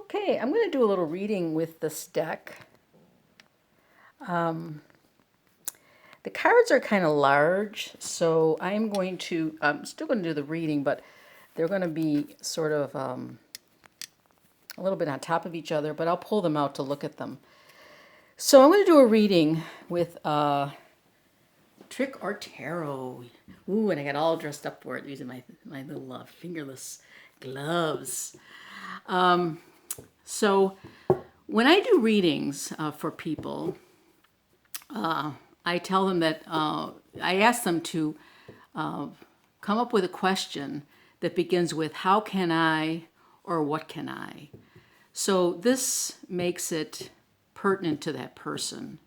Okay, I'm going to do a little reading with this deck. The cards are kind of large, so I'm still going to do the reading, but they're going to be sort of a little bit on top of each other, but I'll pull them out to look at them. So I'm going to do a reading with Trick or Tarot. Ooh, and I got all dressed up for it using my little fingerless gloves. So when I do readings for people, I tell them that I ask them to come up with a question that begins with how can I or what can I? So this makes it pertinent to that person.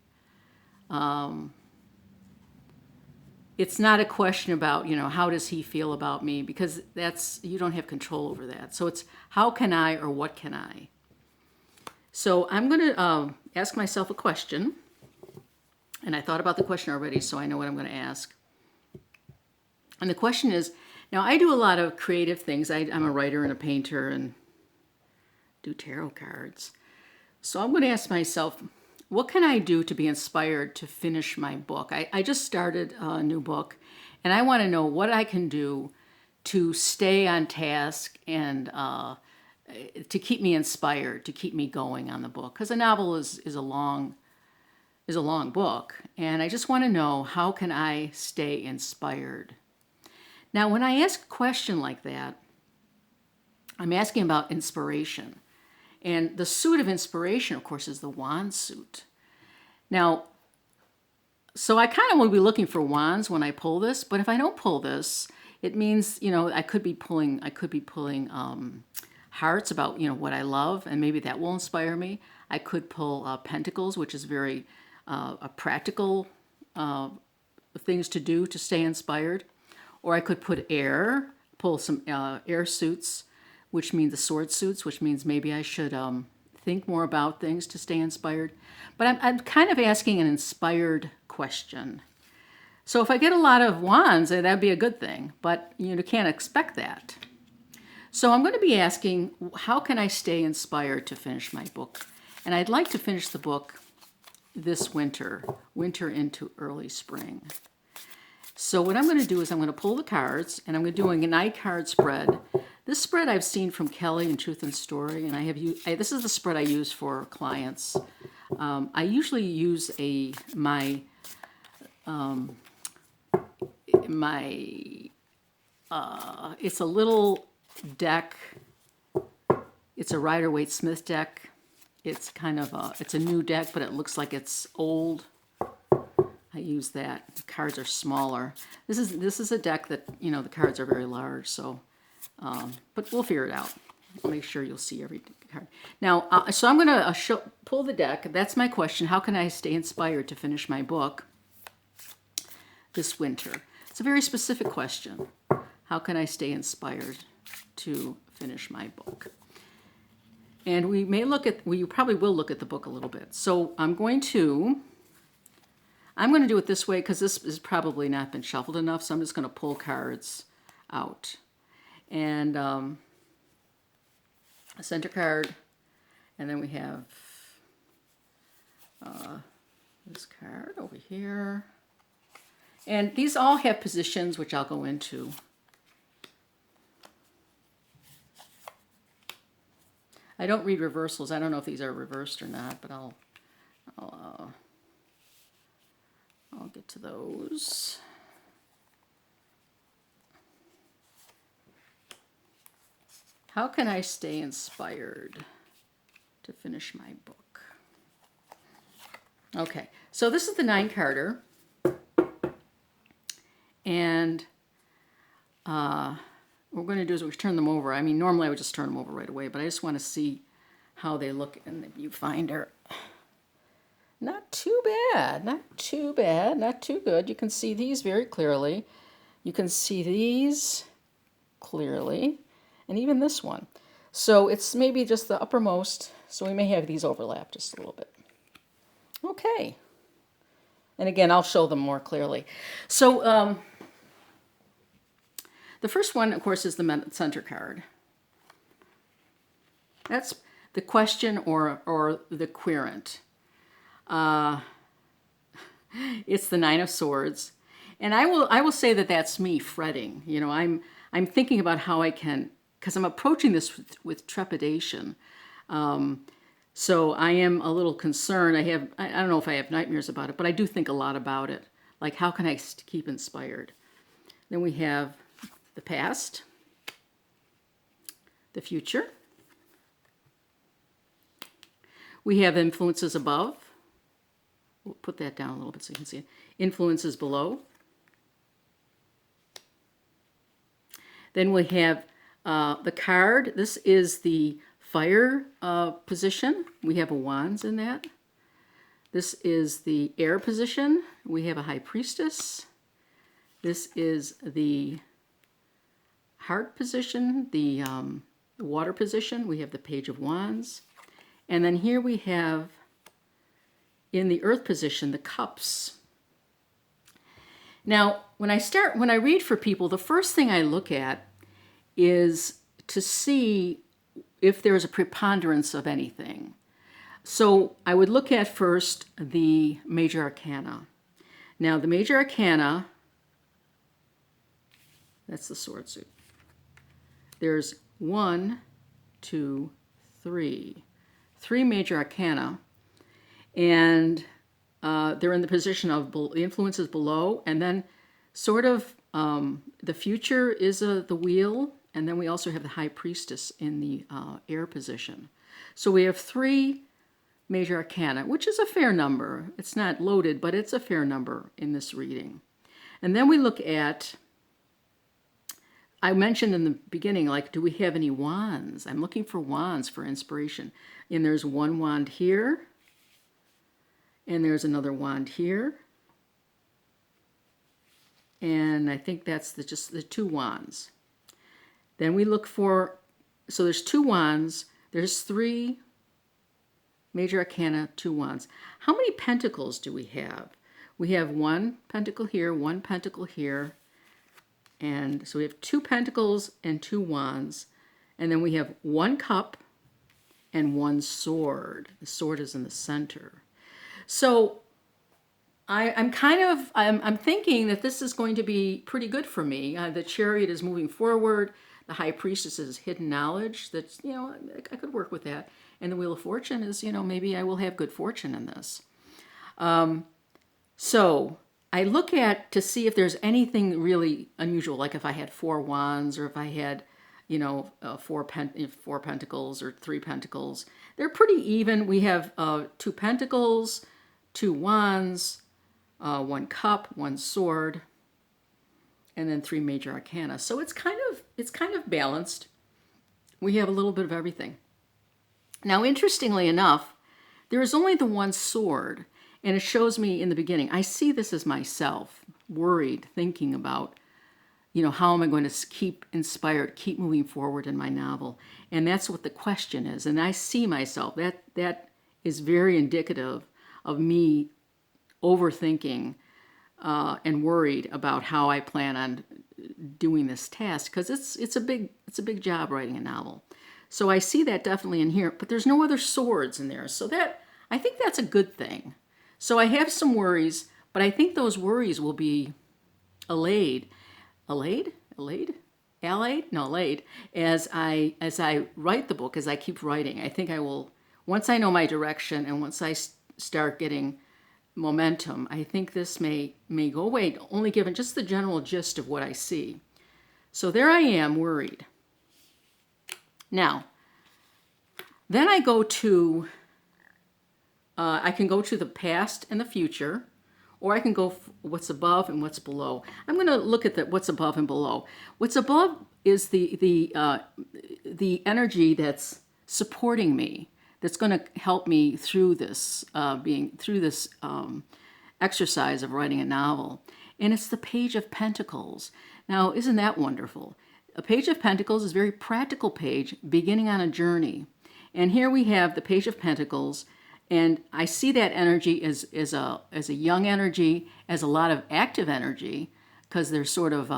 It's not a question about, how does he feel about me? Because you don't have control over that. So it's how can I or what can I? So I'm going to ask myself a question. And I thought about the question already, so I know what I'm going to ask. And the question is, now I do a lot of creative things. I'm a writer and a painter and do tarot cards. So I'm going to ask myself, what can I do to be inspired to finish my book? I just started a new book, and I want to know what I can do to stay on task and to keep me inspired, to keep me going on the book. Because a novel is a long book, and I just want to know how can I stay inspired. Now, when I ask a question like that, I'm asking about inspiration. And the suit of inspiration, of course, is the wand suit. Now, so I kind of will be looking for wands when I pull this, but if I don't pull this, it means, I could be pulling hearts about, what I love, and maybe that will inspire me. I could pull pentacles, which is very a practical things to do to stay inspired. Or I could pull some air suits, which means the sword suits, which means maybe I should think more about things to stay inspired. But I'm kind of asking an inspired question. So if I get a lot of wands, that'd be a good thing, but you can't expect that. So I'm going to be asking, how can I stay inspired to finish my book? And I'd like to finish the book this winter into early spring. So what I'm going to do is I'm going to pull the cards, and I'm going to do a night card spread. This spread I've seen from Kelly in Truth and Story, and this is the spread I use for clients. I usually use it's a little deck. It's a Rider-Waite-Smith deck. It's it's a new deck, but it looks like it's old. I use that. The cards are smaller. This is a deck that, the cards are very large, so, but we'll figure it out. I'll make sure you'll see every card. Now, so I'm going to pull the deck. That's my question. How can I stay inspired to finish my book this winter? It's a very specific question. How can I stay inspired to finish my book? And we probably will look at the book a little bit. So I'm going to do it this way because this has probably not been shuffled enough, so I'm just going to pull cards out. And a center card, and then we have this card over here. And these all have positions, which I'll go into. I don't read reversals. I don't know if these are reversed or not, but I'll get to those. How can I stay inspired to finish my book? Okay, so this is the 9-carder. And what we're going to do is we turn them over. I mean, normally I would just turn them over right away, but I just want to see how they look in the viewfinder. Not too bad, not too bad, not too good. You can see these very clearly. You can see these clearly, and even this one. So it's maybe just the uppermost, so we may have these overlap just a little bit. Okay. And again, I'll show them more clearly. So the first one, of course, is the center card. That's the question or the querent. It's the Nine of Swords. And I will say that that's me fretting. You know, I'm thinking about how I can, because I'm approaching this with trepidation. So I am a little concerned. I don't know if I have nightmares about it, but I do think a lot about it. Like, how can I keep inspired? Then we have the past, the future. We have influences above. We'll put that down a little bit so you can see it. Influences below. Then we have the card. This is the fire position. We have a wands in that. This is the air position. We have a high priestess. This is the heart position, the water position. We have the page of wands. And then here we have, in the earth position, the cups. Now, when I read for people, the first thing I look at is to see if there's a preponderance of anything. So I would look at first the major arcana. Now, the major arcana, that's the sword suit. There's 1, 2, 3. 3 major arcana. And they're in the position of the influences below, and then sort of the future is the wheel, and then we also have the high priestess in the air position. So we have 3 major arcana, which is a fair number. It's not loaded, but it's a fair number in this reading. And then we look at, I mentioned in the beginning, like, do we have any wands? I'm looking for wands for inspiration. And there's 1 wand here. And there's another wand here. And I think that's just the 2 wands. Then we look for, so there's 2 wands. There's 3 major arcana, 2 wands. How many pentacles do we have? We have 1 pentacle here, 1 pentacle here. And so we have 2 pentacles and 2 wands. And then we have 1 cup and 1 sword. The sword is in the center. So I'm thinking that this is going to be pretty good for me. The Chariot is moving forward. The High Priestess is hidden knowledge. That's, you know, I could work with that. And the Wheel of Fortune is, you know, maybe I will have good fortune in this. So I look at to see if there's anything really unusual, like if I had 4 wands or if I had, you know, 4 pentacles or 3 pentacles. They're pretty even. We have 2 pentacles, 2 wands, 1 cup, 1 sword, and then 3 major arcana. So it's kind of balanced. We have a little bit of everything. Now, interestingly enough, there is only the 1 sword, and it shows me in the beginning. I see this as myself, worried, thinking about, you know, how am I going to keep inspired, keep moving forward in my novel? And that's what the question is. And I see myself. That is very indicative of me overthinking and worried about how I plan on doing this task, because it's a big job writing a novel. So I see that definitely in here, but there's no other swords in there. So that, I think that's a good thing. So I have some worries, but I think those worries will be allayed as I write the book, as I keep writing. I think I will, once I know my direction and once I start getting momentum, I think this may go away, only given just the general gist of what I see. So there I am, worried. Now, then I go to, I can go to the past and the future, or I can go what's above and what's below. I'm going to look at what's above and below. What's above is the energy that's supporting me, that's going to help me through this exercise of writing a novel. And it's the Page of Pentacles. Now, isn't that wonderful? A Page of Pentacles is a very practical page, beginning on a journey. And here we have the Page of Pentacles, and I see that energy as a young energy, as a lot of active energy, because they're sort of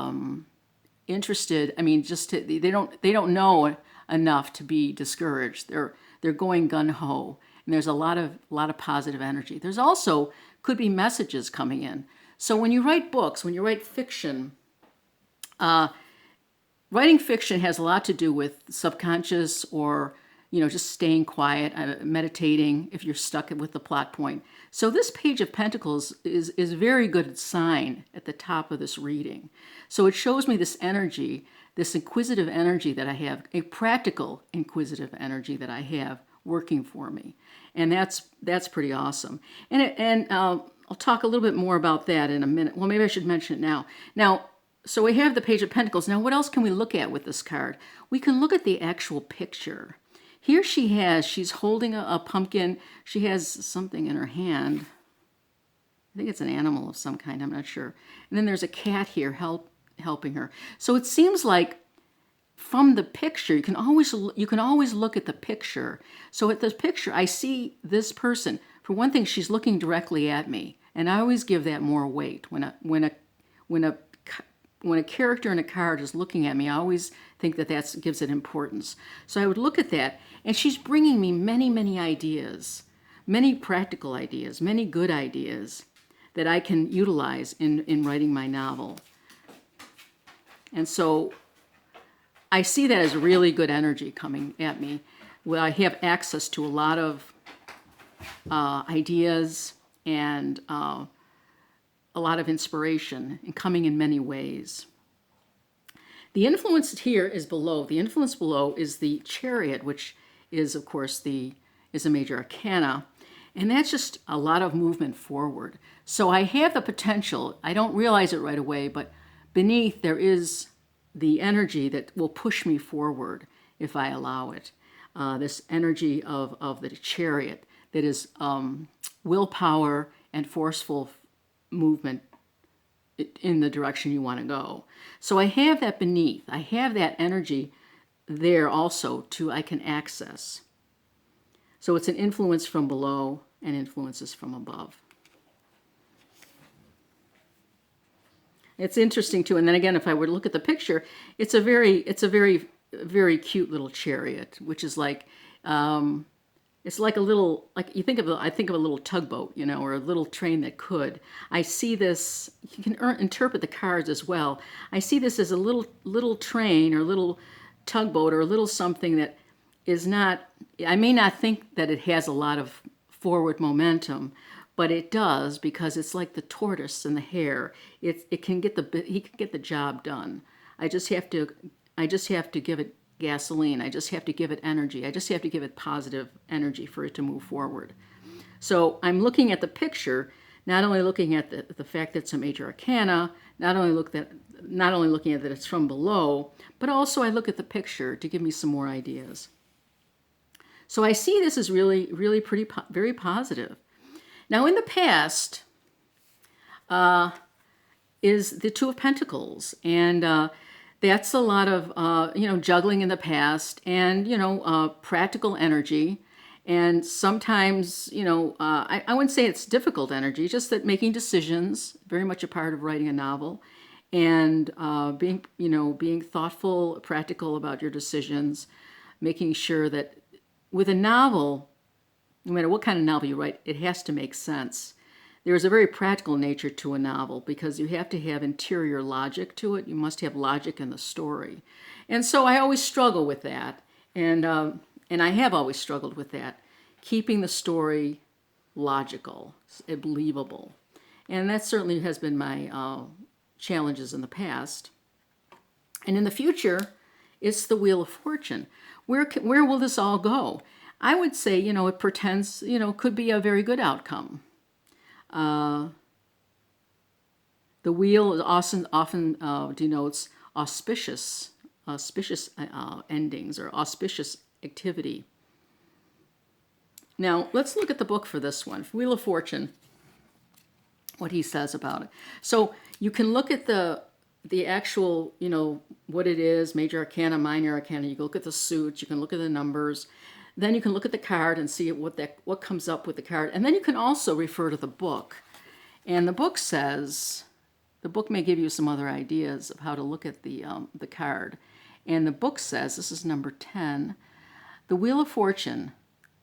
interested. I mean, they don't know enough to be discouraged. They're going gun ho, and there's a lot of positive energy. There's also could be messages coming in. So when you write books, when you write fiction, writing fiction has a lot to do with subconscious or just staying quiet, meditating if you're stuck with the plot point. So this Page of Pentacles is a very good sign at the top of this reading. So it shows me this energy, this inquisitive energy that I have, a practical inquisitive energy that I have working for me. And that's pretty awesome. And I'll talk a little bit more about that in a minute. Well, maybe I should mention it now. Now, so we have the Page of Pentacles. Now, what else can we look at with this card? We can look at the actual picture. Here she's holding a pumpkin. She has something in her hand. I think it's an animal of some kind, I'm not sure. And then there's a cat here helping her. So it seems like from the picture, you can always look at the picture. So at this picture, I see this person. For one thing, she's looking directly at me, and I always give that more weight. When a character in a card is looking at me, I always think that gives it importance. So I would look at that, and she's bringing me many, many ideas, many practical ideas, many good ideas that I can utilize in writing my novel. And so I see that as really good energy coming at me. Well, I have access to a lot of ideas and a lot of inspiration and coming in many ways. The influence here is below. The influence below is the Chariot, which is, of course, is a major arcana. And that's just a lot of movement forward. So I have the potential. I don't realize it right away, but beneath there is the energy that will push me forward if I allow it. This energy of the Chariot that is willpower and forceful movement in the direction you want to go. So I have that beneath. I have that energy there also I can access. So it's an influence from below and influences from above. It's interesting too. And then again, if I were to look at the picture, it's a very, very cute little chariot, which is like, it's like a little, like I think of a little tugboat, or a little train that could. I see this, you can interpret the cards as well. I see this as a little train or little tugboat or a little something that is not, I may not think that it has a lot of forward momentum, but it does, because it's like the tortoise and the hare. He can get the job done. I just have to give it gasoline. I just have to give it energy. I just have to give it positive energy for it to move forward. So I'm looking at the picture, not only looking at the fact that it's a major arcana, not only looking at that it's from below, but also I look at the picture to give me some more ideas. So I see this as really, really very positive. Now in the past is the Two of Pentacles, and that's a lot of, juggling in the past and, practical energy. And sometimes, I wouldn't say it's difficult energy, just that making decisions, very much a part of writing a novel, and being thoughtful, practical about your decisions, making sure that with a novel, no matter what kind of novel you write, it has to make sense. There is a very practical nature to a novel because you have to have interior logic to it. You must have logic in the story. And so I always struggle with that. And I have always struggled with that, keeping the story logical, believable. And that certainly has been my challenges in the past. And in the future, it's the Wheel of Fortune. Where will this all go? I would say, it pretends, could be a very good outcome. The wheel often denotes auspicious endings or auspicious activity. Now, let's look at the book for this one, Wheel of Fortune, what he says about it. So you can look at the actual, what it is, major arcana, minor arcana. You can look at the suits, you can look at the numbers. Then you can look at the card and see what comes up with the card. And then you can also refer to the book. And the book may give you some other ideas of how to look at the card. And the book says, this is number 10, The Wheel of Fortune,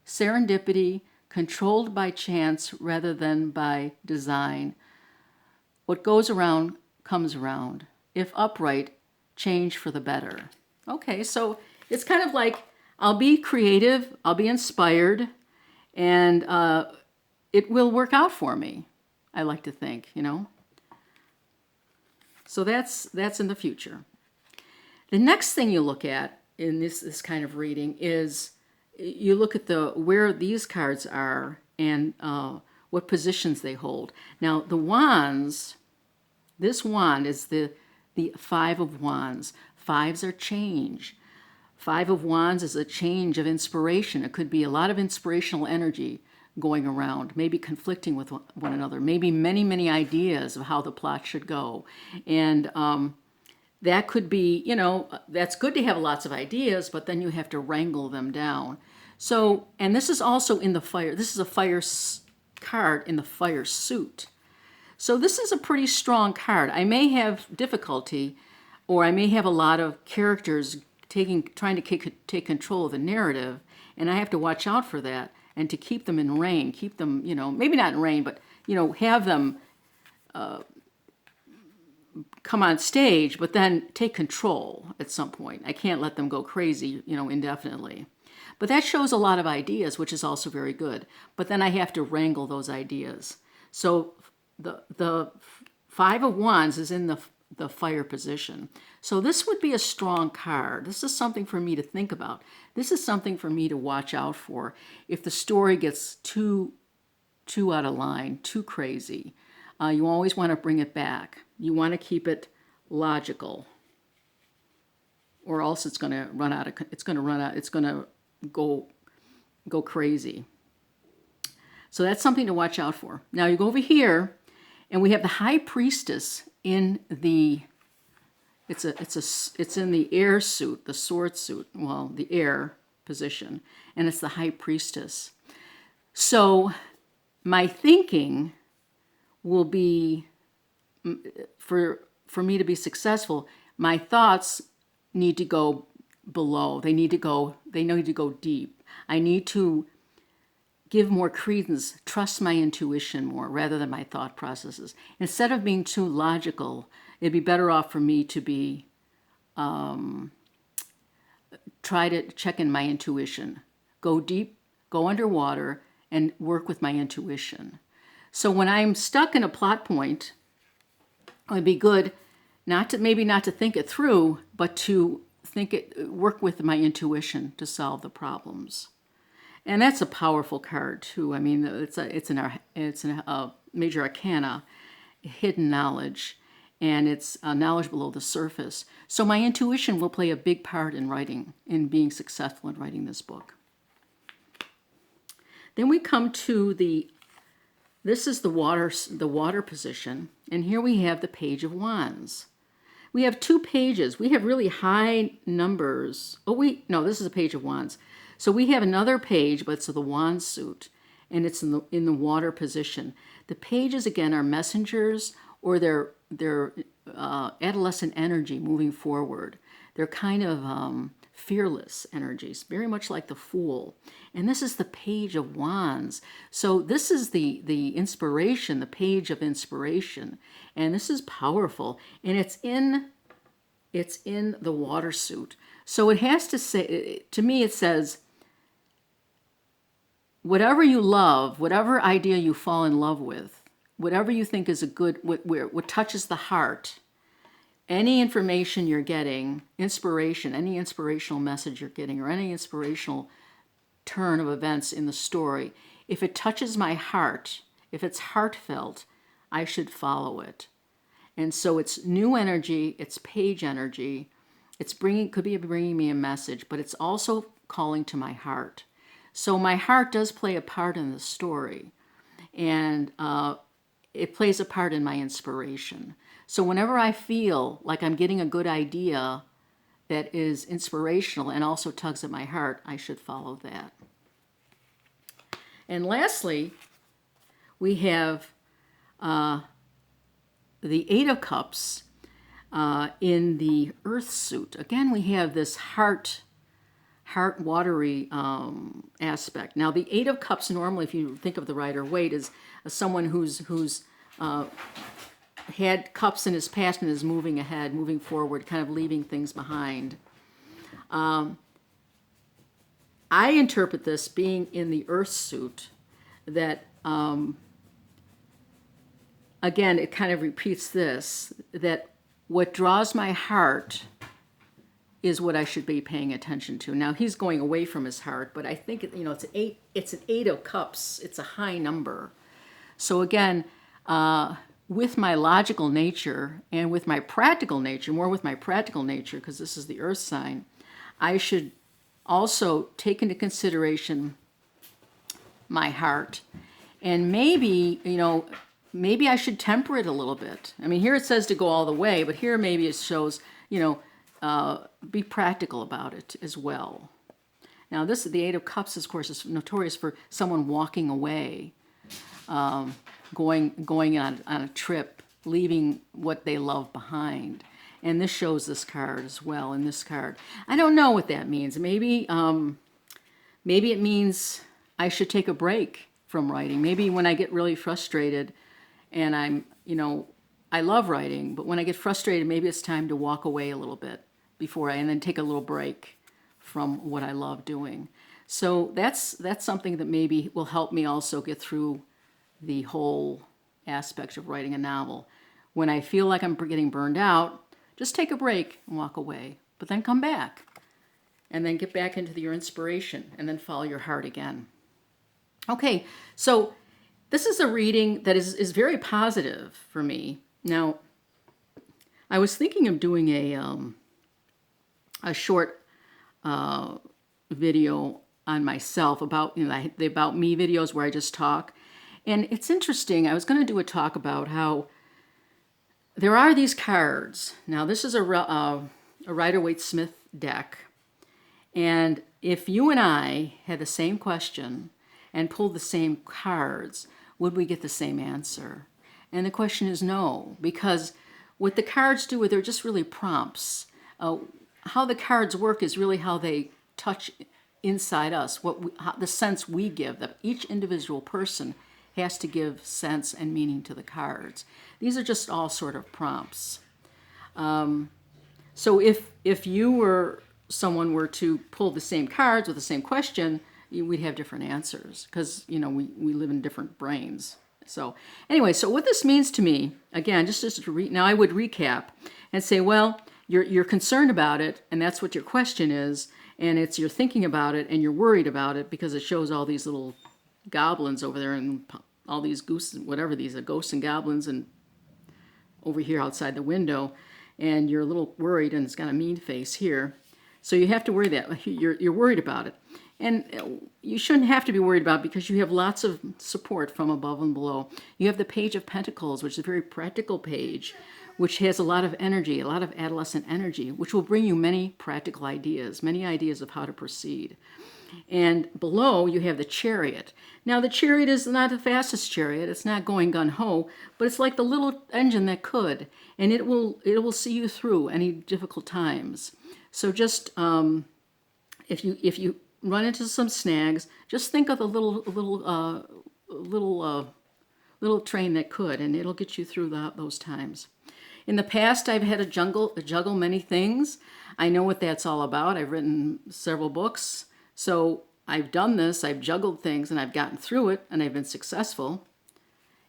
serendipity, controlled by chance rather than by design. What goes around comes around. If upright, change for the better. Okay, so it's kind of like I'll be creative, I'll be inspired, and it will work out for me, I like to think, you know. So that's in the future. The next thing you look at in this kind of reading is you look at where these cards are and what positions they hold. Now the wands, this wand is the Five of Wands. Fives are change. Five of Wands is a change of inspiration. It could be a lot of inspirational energy going around, maybe conflicting with one another, maybe many, many ideas of how the plot should go. And that could be, you know, that's good to have lots of ideas, but then you have to wrangle them down. So, and this is also in the fire. This is a fire card in the fire suit. So this is a pretty strong card. I may have difficulty, or I may have a lot of characters trying to take control of the narrative, and I have to watch out for that and to keep them in rein, keep them, you know, maybe not in rein, but, you know, have them come on stage, but then take control at some point. I can't let them go crazy, you know, indefinitely. But that shows a lot of ideas, which is also very good. But then I have to wrangle those ideas. So the Five of Wands is in the fire position. So this would be a strong card. This is something for me to think about. This is something for me to watch out for. If the story gets too out of line, too crazy, you always want to bring it back. You want to keep it logical, or else it's going to run out. It's going to go crazy. So that's something to watch out for. Now you go over here, and we have the High Priestess in the. It's in the air suit, the sword suit. Well, the air position, and it's the High Priestess. So my thinking will be, for me to be successful, my thoughts need to go below. They need to go deep. I need to give more credence, trust my intuition more rather than my thought processes. Instead of being too logical, it'd be better off for me to be try to check in my intuition, go deep, go underwater, and work with my intuition. So when I'm stuck in a plot point, it would be good not to think it through, but to work with my intuition to solve the problems. And that's a powerful card too. I mean, it's a major arcana, hidden knowledge, and it's knowledge below the surface. So my intuition will play a big part in being successful in writing this book. Then we come to this is the water position, and here we have the Page of Wands. We have two pages. We have really high numbers. No, this is a Page of Wands. So we have another page, but it's the wand suit, and it's in the water position. The pages again are messengers, or they're adolescent energy moving forward. They're kind of fearless energies, very much like the Fool. And this is the Page of Wands. So this is the inspiration, the page of inspiration, and this is powerful. And it's in the water suit. So it has to say, to me, it says, whatever you love, whatever idea you fall in love with, whatever you think is what touches the heart, any information you're getting, inspiration, any inspirational message you're getting, or any inspirational turn of events in the story, if it touches my heart, if it's heartfelt, I should follow it. And so it's new energy, it's page energy, could be bringing me a message, but it's also calling to my heart. So my heart does play a part in the story, and it plays a part in my inspiration. So whenever I feel like I'm getting a good idea that is inspirational and also tugs at my heart, I should follow that. And lastly, we have the Eight of Cups. In the earth suit, again, we have this heart watery aspect. Now, the Eight of Cups normally, if you think of the Rider-Waite, is someone who's had cups in his past and is moving ahead, moving forward, kind of leaving things behind. I interpret this being in the earth suit that, again, it kind of repeats this, that what draws my heart is what I should be paying attention to. Now, he's going away from his heart, but I think, it's an Eight of Cups. It's a high number. So again, with my logical nature and with my practical nature, more with my practical nature, because this is the earth sign, I should also take into consideration my heart. And maybe, maybe I should temper it a little bit. I mean, here it says to go all the way, but here maybe it shows, be practical about it as well. Now, the Eight of Cups, of course, is notorious for someone walking away, going on a trip, leaving what they love behind. And this shows this card as well. In this card, I don't know what that means. Maybe it means I should take a break from writing. Maybe when I get really frustrated, and I love writing, but when I get frustrated, maybe it's time to walk away a little bit and then take a little break from what I love doing. So that's something that maybe will help me also get through the whole aspect of writing a novel. When I feel like I'm getting burned out, just take a break and walk away, but then come back and then get back into your inspiration and then follow your heart again. Okay, so this is a reading that is very positive for me. Now, I was thinking of doing a short video on myself about, the About Me videos where I just talk. And it's interesting. I was going to do a talk about how there are these cards. Now, this is a Rider-Waite-Smith deck. And if you and I had the same question and pulled the same cards, would we get the same answer? And the question is no, because what the cards do, they're just really prompts. How the cards work is really how they touch inside us, the sense we give, that each individual person has to give sense and meaning to the cards. These are just all sort of prompts. So if someone were to pull the same cards with the same question, we'd have different answers because, we live in different brains. So anyway, so what this means to me, again, just to now I would recap and say, well, you're concerned about it, and that's what your question is, and you're thinking about it, and you're worried about it because it shows all these little goblins over there and all these gooses, whatever these are, ghosts and goblins, and over here outside the window, and you're a little worried, and it's got a mean face here. So you have to worry that you're worried about it. And you shouldn't have to be worried about it because you have lots of support from above and below. You have the Page of Pentacles, which is a very practical page, which has a lot of energy, a lot of adolescent energy, which will bring you many practical ideas, many ideas of how to proceed. And below, you have the Chariot. Now, the Chariot is not the fastest chariot. It's not going gun-ho, but it's like the little engine that could, and it will see you through any difficult times. So just if you run into some snags, just think of the little train that could, and it'll get you through those times. In the past, I've had to juggle many things. I know what that's all about. I've written several books. So I've done this, I've juggled things, and I've gotten through it, and I've been successful.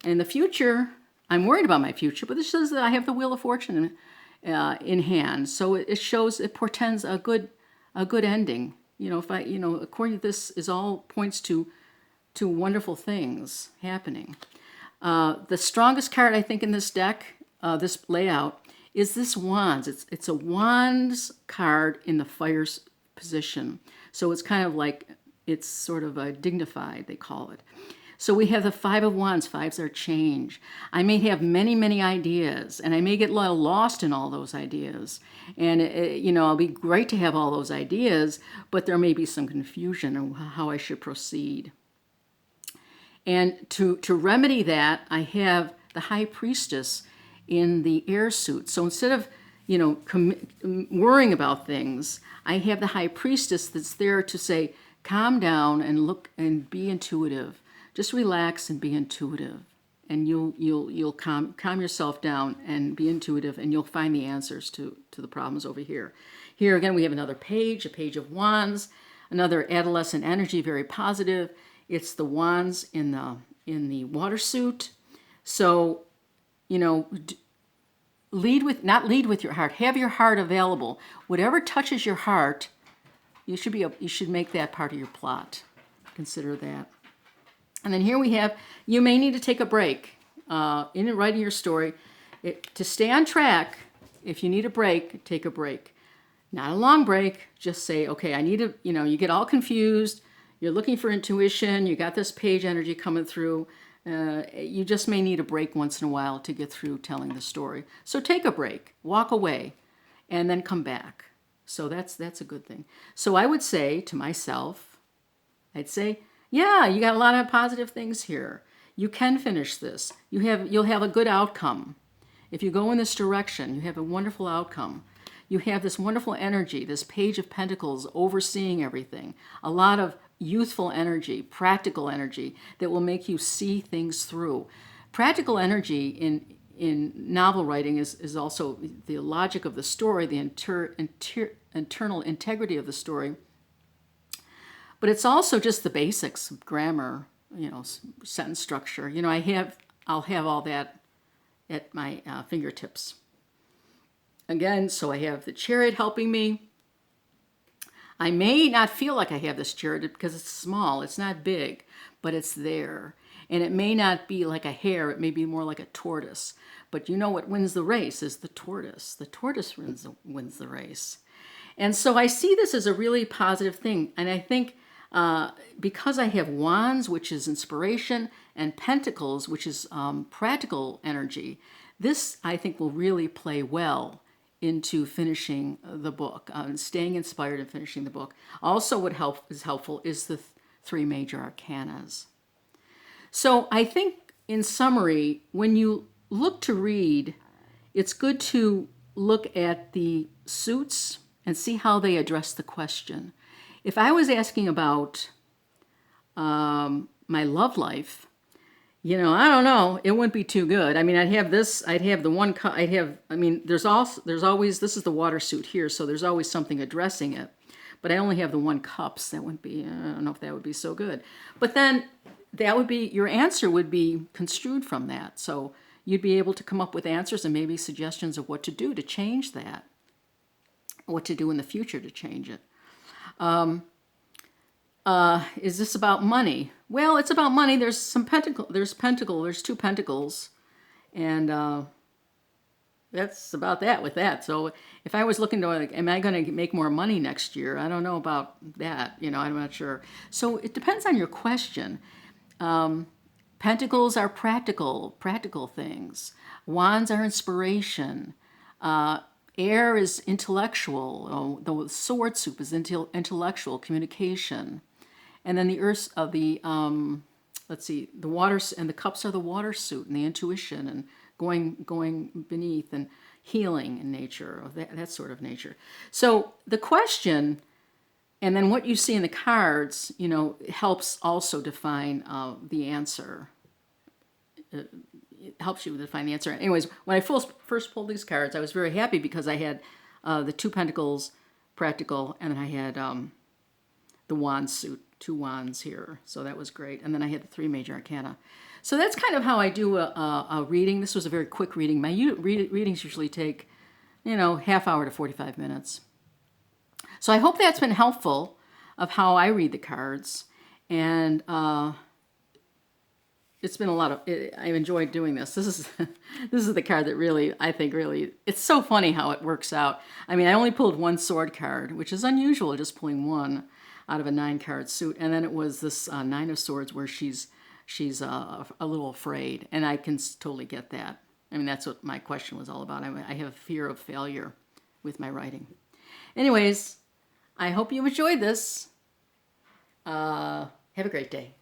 And in the future, I'm worried about my future, but this says that I have the Wheel of Fortune in hand. So it portends a good ending. According to this, points to wonderful things happening. The strongest card, I think, in this deck, this layout, is this Wands. It's a Wands card in the fire position. So it's kind of like, it's sort of dignified, they call it. So we have the Five of Wands. Fives are change. I may have many, many ideas, and I may get a little lost in all those ideas. And, it'll be great to have all those ideas, but there may be some confusion on how I should proceed. And to remedy that, I have the High Priestess in the air suit. So instead of worrying about things, I have the high priestess that's there to say, calm down and look and be intuitive. Just relax and be intuitive. And you'll calm yourself down and be intuitive, and you'll find the answers to the problems over here. Here again, we have another page, a page of wands, another adolescent energy, very positive. It's the wands in the water suit. So, not lead with your heart. Have your heart available. Whatever touches your heart, you should make that part of your plot. Consider that. And then here we have, you may need to take a break in writing your story. To stay on track, if you need a break, take a break. Not a long break, just say, okay, I need to, you get all confused, you're looking for intuition, you got this page energy coming through, you just may need a break once in a while to get through telling the story. So take a break, walk away, and then come back. So that's a good thing. So I would say to myself, I'd say, yeah, you got a lot of positive things here. You can finish this. You'll have a good outcome. If you go in this direction, you have a wonderful outcome. You have this wonderful energy, this Page of Pentacles overseeing everything. A lot of youthful energy, practical energy that will make you see things through. Practical energy in novel writing is also the logic of the story, the internal integrity of the story. But it's also just the basics of grammar, sentence structure. I'll have all that at my fingertips. Again, so I have the Chariot helping me. I may not feel like I have this Chariot because it's small, it's not big, but it's there. And it may not be like a hare, it may be more like a tortoise. But what wins the race is the tortoise. The tortoise wins the race. And so I see this as a really positive thing. And I think because I have wands, which is inspiration, and pentacles, which is practical energy, this I think will really play well into finishing the book, staying inspired and finishing the book. Also, what is helpful is the three major arcanas. So I think, in summary, when you look to read, it's good to look at the suits and see how they address the question. If I was asking about my love life, I don't know, it wouldn't be too good. I mean, I'd have the one cup, there's always, this is the water suit here, so there's always something addressing it. But I only have the one cups. That wouldn't be, I don't know if that would be so good. But then your answer would be construed from that. So you'd be able to come up with answers and maybe suggestions of what to do to change that, what to do in the future to change it. Is this about money? Well, it's about money. There's two pentacles, and that's about that with that. So if I was looking to, am I going to make more money next year? I don't know about that. I'm not sure. So it depends on your question. Pentacles are practical things. Wands are inspiration. Air is intellectual. The sword soup is intellectual communication. And then the earth of the water and the cups are the water suit and the intuition and going beneath and healing in nature, that sort of nature. So the question, and then what you see in the cards, helps also define the answer. It helps you define the answer. Anyways, when I first pulled these cards, I was very happy because I had the two pentacles, practical, and then I had the wand suit, 2 wands here. So that was great. And then I had the 3 major arcana. So that's kind of how I do a reading. This was a very quick reading. My readings usually take, half hour to 45 minutes. So I hope that's been helpful of how I read the cards. And it's been I've enjoyed doing this. This is the card that really, I think it's so funny how it works out. I mean, I only pulled 1 sword card, which is unusual, just pulling 1 out of a 9-card suit. And then it was this 9 of Swords where she's a little afraid. And I can totally get that. I mean, that's what my question was all about. I have a fear of failure with my writing. Anyways, I hope you enjoyed this. Have a great day.